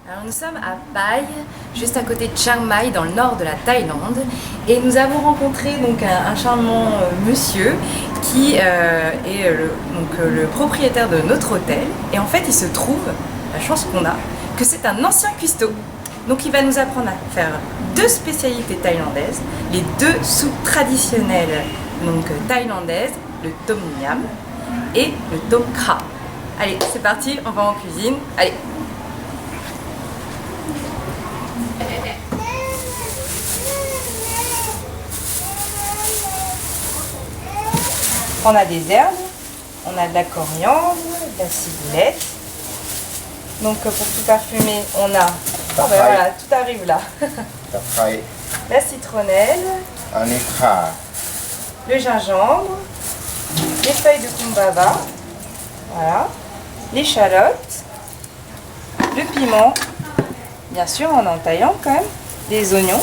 Alors nous sommes à Pai, juste à côté de Chiang Mai, dans le nord de la Thaïlande, et nous avons rencontré donc un charmant monsieur qui est le propriétaire de notre hôtel. Et en fait, il se trouve, la chance qu'on a, que c'est un ancien cuistot. Donc il va nous apprendre à faire deux spécialités thaïlandaises, les deux soupes traditionnelles donc thaïlandaises, le tom yam et le tom kha. Allez, c'est parti, on va en cuisine. Allez. On a des herbes, on a de la coriandre, de la ciboulette. Donc pour tout parfumer, on a... Oh ben voilà, tout arrive là. La citronnelle, le gingembre, les feuilles de kumbhava, voilà, l'échalote, le piment, bien sûr on est en Thaïlande quand même, des oignons.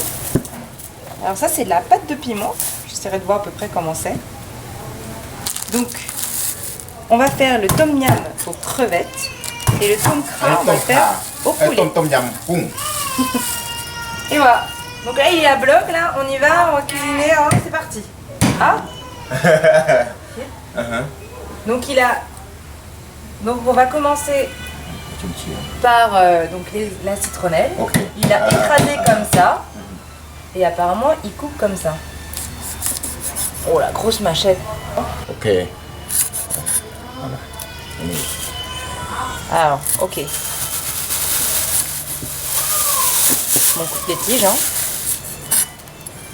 Alors ça c'est de la pâte de piment, j'essaierai de voir à peu près comment c'est. Donc, on va faire le tom yam aux crevettes et le tom kha, on va le faire au poulet. Et voilà. Donc là, il est à bloc, là, on y va, on va cuisiner, hein, c'est parti. Ah Donc il a... Donc on va commencer par donc la citronnelle. Il a écrasé comme ça. Et apparemment, il coupe comme ça. Oh la grosse machette. Ok. Alors, ok. Mon coupe les tiges, hein.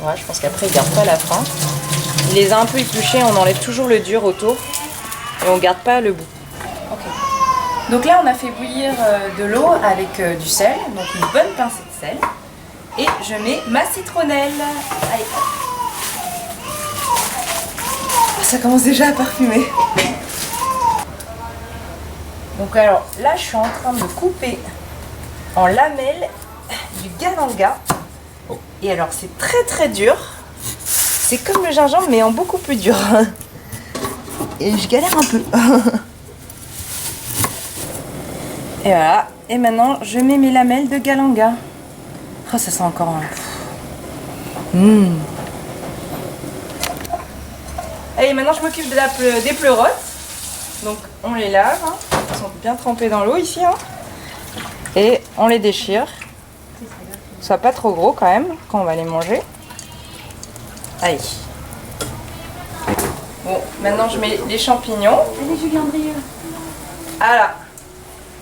Ouais, je pense qu'après il garde pas la fin. Il les a un peu épluchés, on enlève toujours le dur autour et on garde pas le bout. Ok. Donc là on a fait bouillir de l'eau avec du sel, donc une bonne pincée de sel. Et je mets ma citronnelle. Allez, hop. Ça commence déjà à parfumer. Donc alors là je suis en train de couper en lamelles du galanga. Et alors c'est très très dur. C'est comme le gingembre mais en beaucoup plus dur. Et je galère un peu. Et voilà. Et maintenant je mets mes lamelles de galanga. Oh ça sent encore un... Allez, maintenant je m'occupe de des pleurotes. Donc on les lave, hein. Ils sont bien trempés dans l'eau ici. Hein. Et on les déchire. Soit pas trop gros quand même, quand on va les manger. Allez. Bon, maintenant je mets les champignons. Voilà.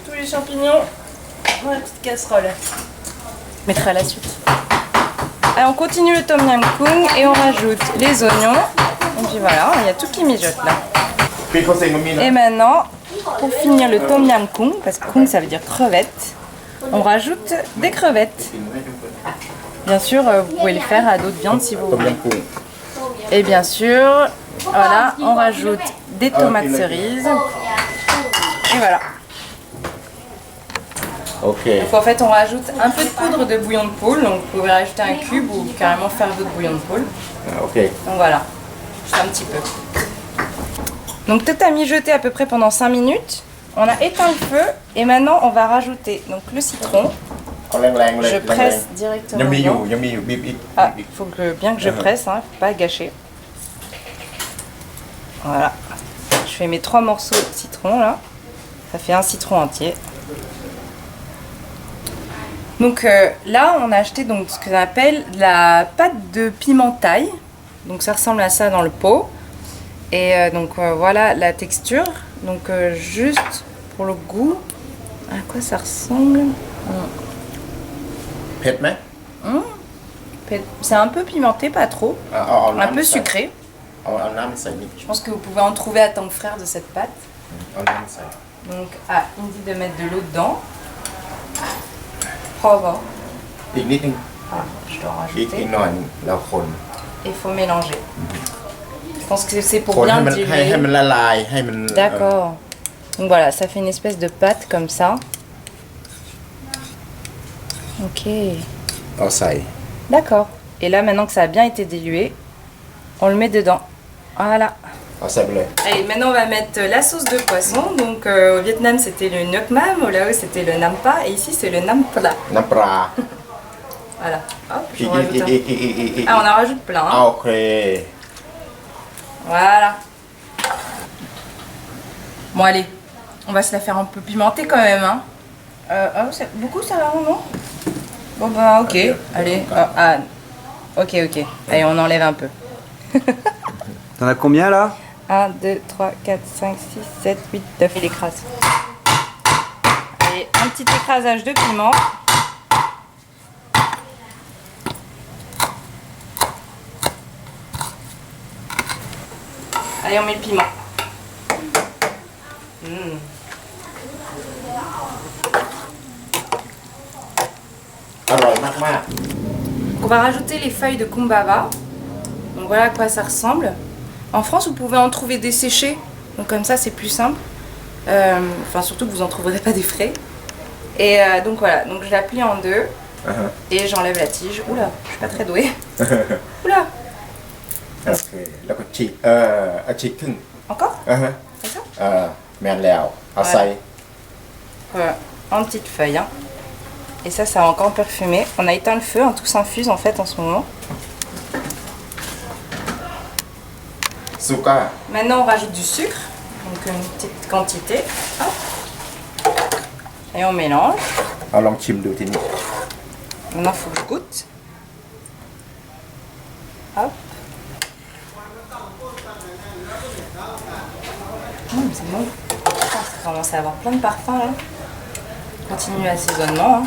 Tous les champignons dans la petite casserole. Je mettrai à la suite. Allez, on continue le tom yam kung et on rajoute les oignons. Et puis voilà, il y a tout qui mijote là. Et maintenant, pour finir le tom yam kung, parce que kung ça veut dire crevette, on rajoute des crevettes. Bien sûr, vous pouvez le faire à d'autres viandes si vous voulez. Et bien sûr, voilà, on rajoute des tomates cerises. Et voilà. Ok. Donc en fait, on rajoute un peu de poudre de bouillon de poule. Donc vous pouvez rajouter un cube ou carrément faire votre bouillon de poule. Ok. Donc voilà, juste un petit peu. Donc tout a mijoté à peu près pendant 5 minutes. On a éteint le feu et maintenant on va rajouter donc le citron. Je presse directement. Ah, il faut bien que je presse, hein, faut pas gâcher. Voilà. Je fais mes 3 morceaux de citron là. Ça fait un citron entier. Donc là, on a acheté donc ce qu'on appelle la pâte de piment thaï. Donc ça ressemble à ça dans le pot. Et donc voilà la texture. Donc juste pour le goût, à quoi ça ressemble? C'est un peu pimenté, pas trop. Un peu sucré. Je pense que vous pouvez en trouver à tant que frère de cette pâte. Donc il me dit de mettre de l'eau dedans. Voilà. Je dois rajouter. Il faut mélanger. Je pense que c'est pour bien diluer. D'accord. Donc voilà, ça fait une espèce de pâte comme ça. Ok. D'accord. Et là, maintenant que ça a bien été dilué, on le met dedans. Voilà. เอาใส่ไปเลย Allez, maintenant on va mettre la sauce de poisson. Donc au Vietnam c'était le nuoc mam, au Laos c'était le nam pa et ici c'est le nam pla. น้ำปลา Voilà. Hop, อี j'en ก rajoute un. อีก Ah, on en rajoute plein. เอา Hein. โอเค Voilà. Bon allez, on va se la faire un peu pimentée quand même. Hein. Beaucoup ça va, non? Bon bah ok, allez. Ok. Allez, on enlève un peu. T'en as combien là? 1, 2, 3, 4, 5, 6, 7, 8, 9. Il écrase. Allez, un petit écrasage de piment. Allez, on met le piment. Mmh. อร่อยมาก On va rajouter les feuilles de kumbaba. Donc voilà à quoi ça ressemble. En France, vous pouvez en trouver des séchés. Donc comme ça, c'est plus simple. Enfin, surtout que vous en trouverez pas des frais. Et donc voilà. Donc je la plie en deux. Et j'enlève la tige. Oula, je suis pas très douée. Oula. โอเคแล้วก็ฉีกเอาฉีกครึ่ง Encore ฮะ Comme ça แมนแล้วเอาใส่ Voilà. En petites feuilles. Hein. Et ça va encore parfumer. On a éteint le feu. Hein, tout s'infuse en fait en ce moment. ซูก้า Maintenant, on rajoute du sucre, donc une petite quantité. Hop. Et on mélange. เอาลองชิมดูทีนี้ Maintenant, il faut que je goûte. Hop. C'est bon. Ça commence à avoir plein de parfums là. Continue l'assaisonnement. Hein.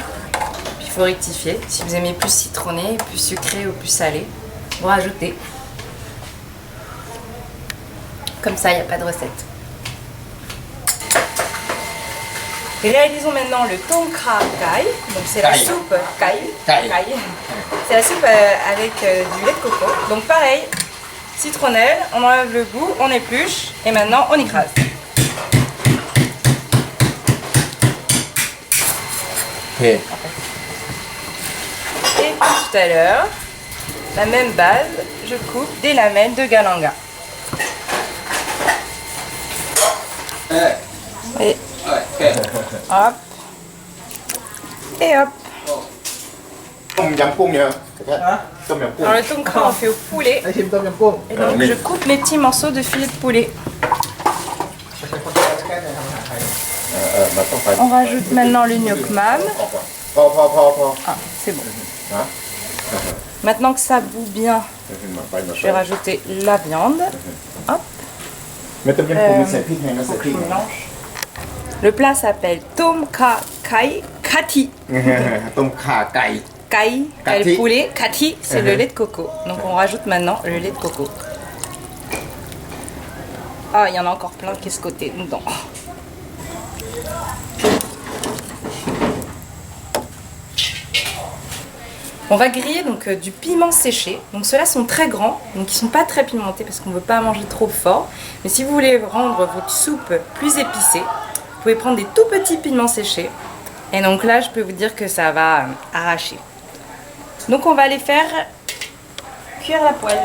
Puis il faut rectifier. Si vous aimez plus citronné, plus sucré ou plus salé, vous rajoutez. Comme ça, il n'y a pas de recette. Réalisons maintenant le tom kha kai. Donc c'est la Kai. soupe kai. Kai. C'est la soupe avec du lait de coco. Donc pareil, citronnelle, on enlève le goût, on épluche et maintenant on écrase. Ok. Et comme tout à l'heure, la même base, je coupe des lamelles de galanga. Et hop. Et hop. ต้มยำกุ้งเนี่ยต้มยำกุ้ง Alors le tom kha on fait au poulet. ไอชิมต้มยำกุ้ง Et donc je coupe mes petits morceaux de filet de poulet. มันต้องไป On rajoute maintenant le nuoc mam. พอ Ah, c'est bon. นะ Maintenant que ça bout bien, มาไปมา je vais rajouter la viande. Hop. ไม่ต้มยำกุ้งมันใส่พริกแห้งนะใส่พริก Je mélange. Le plat s'appelle tom kha kai kati. ต้มข่าไก่ Kai, Kati. le poulet. Kati, c'est le lait de coco. Donc on rajoute maintenant le lait de coco. Ah, il y en a encore plein qui est ce côté dedans. On va griller donc du piment séché. Donc ceux-là sont très grands, donc ils sont pas très pimentés parce qu'on ne veut pas manger trop fort. Mais si vous voulez rendre votre soupe plus épicée, vous pouvez prendre des tout petits piments séchés. Et donc là, je peux vous dire que ça va arracher. Donc on va les faire cuire à la poêle.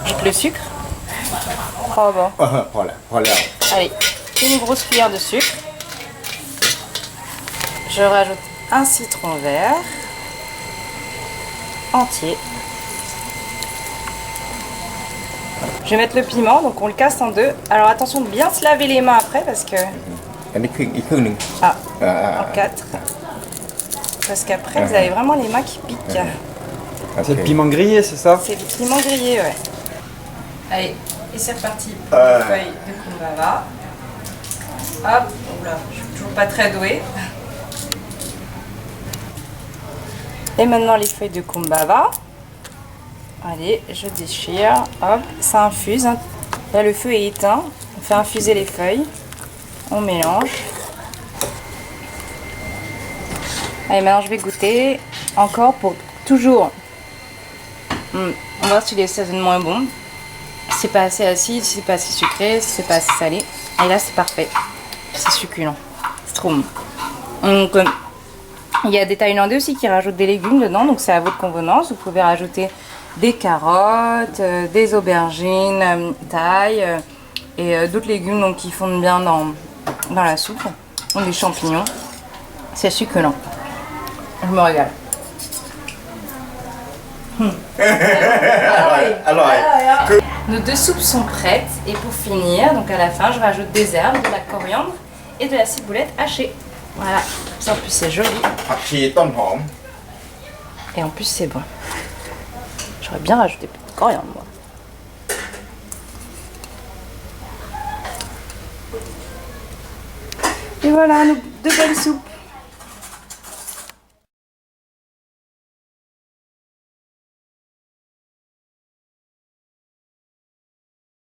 Avec le sucre. Oh bon. พอแล้ว Allez, une grosse cuillère de sucre. Je rajoute un citron vert entier. Je vais mettre le piment, donc on le casse en deux. Alors attention de bien se laver les mains après parce que... อันนี้ครึ่งอีกครึ่งหนึ่ง Ah, en quatre. Parce qu'après vous avez vraiment les mains qui piquent. C'est le piment grillé, c'est ça? C'est du piment grillé, ouais. Allez, et c'est reparti pour les feuilles de kumbaba. Hop, oula, je suis toujours pas très douée. Et maintenant les feuilles de kumbaba. Allez, je déchire, hop, ça infuse. Hein. Là le feu est éteint, on fait infuser les feuilles, on mélange. Allez, maintenant je vais goûter encore pour toujours. On va voir si l'assaisonnement est bon. Si c'est pas assez acide, si c'est pas assez sucré, si c'est pas assez salé. Et là c'est parfait, c'est succulent, c'est trop bon. Donc Il y a des Thaïlandais aussi qui rajoutent des légumes dedans, donc c'est à votre convenance. Vous pouvez rajouter des carottes, des aubergines thaï et d'autres légumes donc, qui fondent bien dans la soupe. Donc des champignons. C'est succulent. Je me régale. อร่อย Nos deux soupes sont prêtes et pour finir, donc à la fin, je rajoute des herbes, de la coriandre et de la ciboulette hachée. Voilà, ça en plus c'est joli ผักชีต้นหอม et en plus c'est bon. J'aurais bien rajouté plus de coriandre moi. Et voilà, nos deux bonnes soupes.